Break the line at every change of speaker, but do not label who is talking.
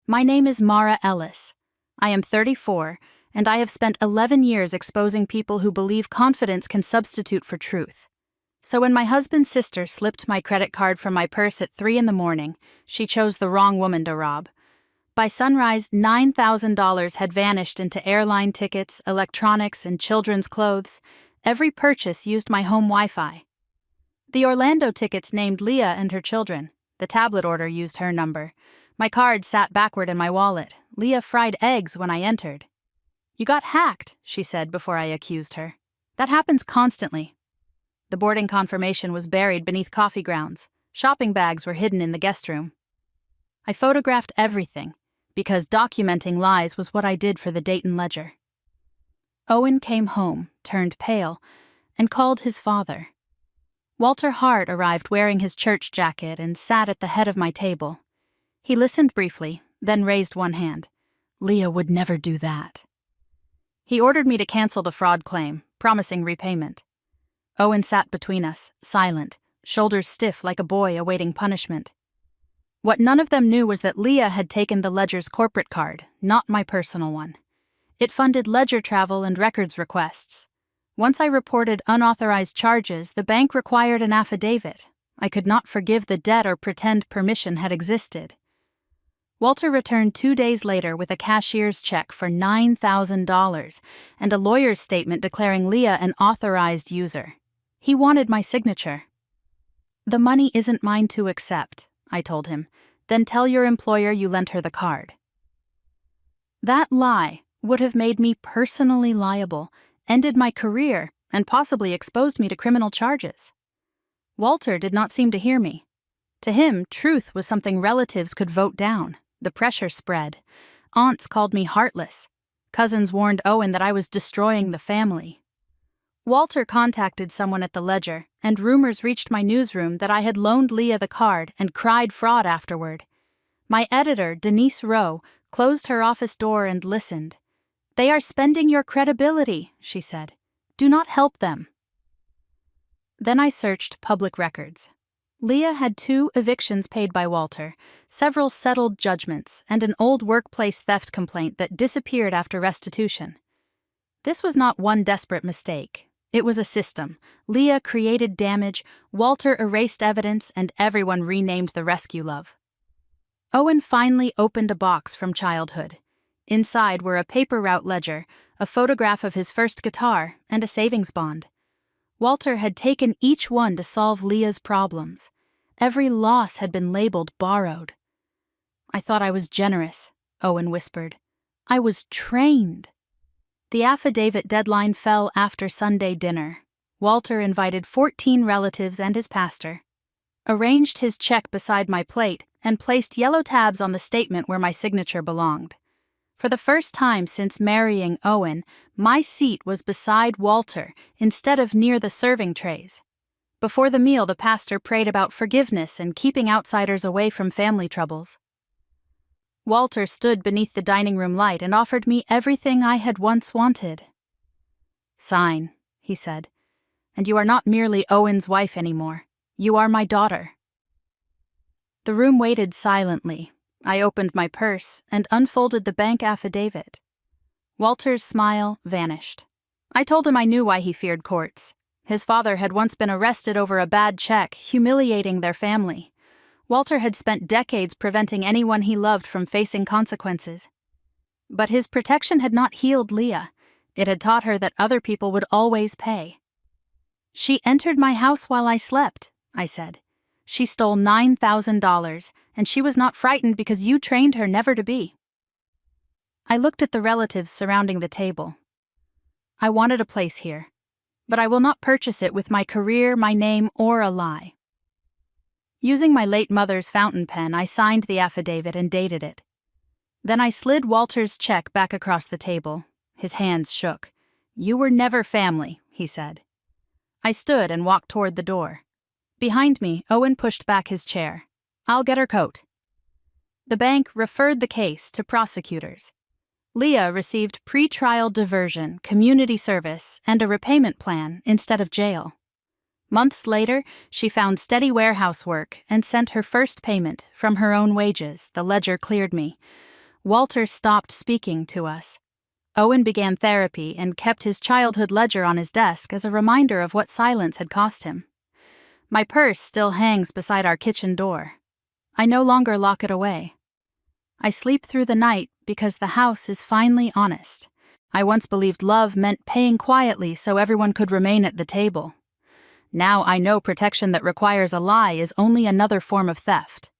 My name is Mara Ellis. I am 34, and I have spent 11 years exposing people who believe confidence can substitute for truth. So when my husband's sister slipped my credit card from my purse at 3 a.m, she chose the wrong woman to rob. By sunrise, $9,000 had vanished into airline tickets, electronics, and children's clothes. Every purchase used my home Wi-Fi. The Orlando tickets named Leah and her children. The tablet order used her number. My card sat backward in my wallet. Leah fried eggs when I entered. "You got hacked," she said before I accused her. "That happens constantly." The boarding confirmation was buried beneath coffee grounds. Shopping bags were hidden in the guest room. I photographed everything, because documenting lies was what I did for the Dayton Ledger. Owen came home, turned pale, and called his father. Walter Hart arrived wearing his church jacket and sat at the head of my table. He listened briefly, then raised one hand. Leah would never do that. He ordered me to cancel the fraud claim, promising repayment. Owen sat between us, silent, shoulders stiff like a boy awaiting punishment. What none of them knew was that Leah had taken the Ledger's corporate card, not my personal one. It funded Ledger travel and records requests. Once I reported unauthorized charges, the bank required an affidavit. I could not forgive the debt or pretend permission had existed. Walter returned 2 days later with a cashier's check for $9,000 and a lawyer's statement declaring Leah an authorized user. He wanted my signature. "The money isn't mine to accept," I told him. "Then tell your employer you lent her the card." That lie would have made me personally liable, ended my career, and possibly exposed me to criminal charges. Walter did not seem to hear me. To him, truth was something relatives could vote down. The pressure spread. Aunts called me heartless. Cousins warned Owen that I was destroying the family. Walter contacted someone at the Ledger, and rumors reached my newsroom that I had loaned Leah the card and cried fraud afterward. My editor, Denise Rowe, closed her office door and listened. "They are spending your credibility," she said. "Do not help them." Then I searched public records. Leah had 2 evictions paid by Walter, several settled judgments, and an old workplace theft complaint that disappeared after restitution. This was not one desperate mistake. It was a system. Leah created damage, Walter erased evidence, and everyone renamed the rescue love. Owen finally opened a box from childhood. Inside were a paper route ledger, a photograph of his first guitar, and a savings bond. Walter had taken each one to solve Leah's problems. Every loss had been labeled borrowed. "I thought I was generous," Owen whispered. "I was trained." The affidavit deadline fell after Sunday dinner. Walter invited 14 relatives and his pastor, arranged his check beside my plate, and placed yellow tabs on the statement where my signature belonged. For the first time since marrying Owen, my seat was beside Walter instead of near the serving trays. Before the meal, the pastor prayed about forgiveness and keeping outsiders away from family troubles. Walter stood beneath the dining room light and offered me everything I had once wanted. "Sign," he said, "and you are not merely Owen's wife anymore. You are my daughter." The room waited silently. I opened my purse and unfolded the bank affidavit. Walter's smile vanished. I told him I knew why he feared courts. His father had once been arrested over a bad check, humiliating their family. Walter had spent decades preventing anyone he loved from facing consequences. But his protection had not healed Leah. It had taught her that other people would always pay. "She entered my house while I slept," I said. "She stole $9,000, and she was not frightened because you trained her never to be." I looked at the relatives surrounding the table. "I wanted a place here, but I will not purchase it with my career, my name, or a lie." Using my late mother's fountain pen, I signed the affidavit and dated it. Then I slid Walter's check back across the table. His hands shook. "You were never family," he said. I stood and walked toward the door. Behind me, Owen pushed back his chair. "I'll get her coat." The bank referred the case to prosecutors. Leah received pre-trial diversion, community service, and a repayment plan instead of jail. Months later, she found steady warehouse work and sent her first payment from her own wages. The ledger cleared me. Walter stopped speaking to us. Owen began therapy and kept his childhood ledger on his desk as a reminder of what silence had cost him. My purse still hangs beside our kitchen door. I no longer lock it away. I sleep through the night because the house is finally honest. I once believed love meant paying quietly so everyone could remain at the table. Now I know protection that requires a lie is only another form of theft.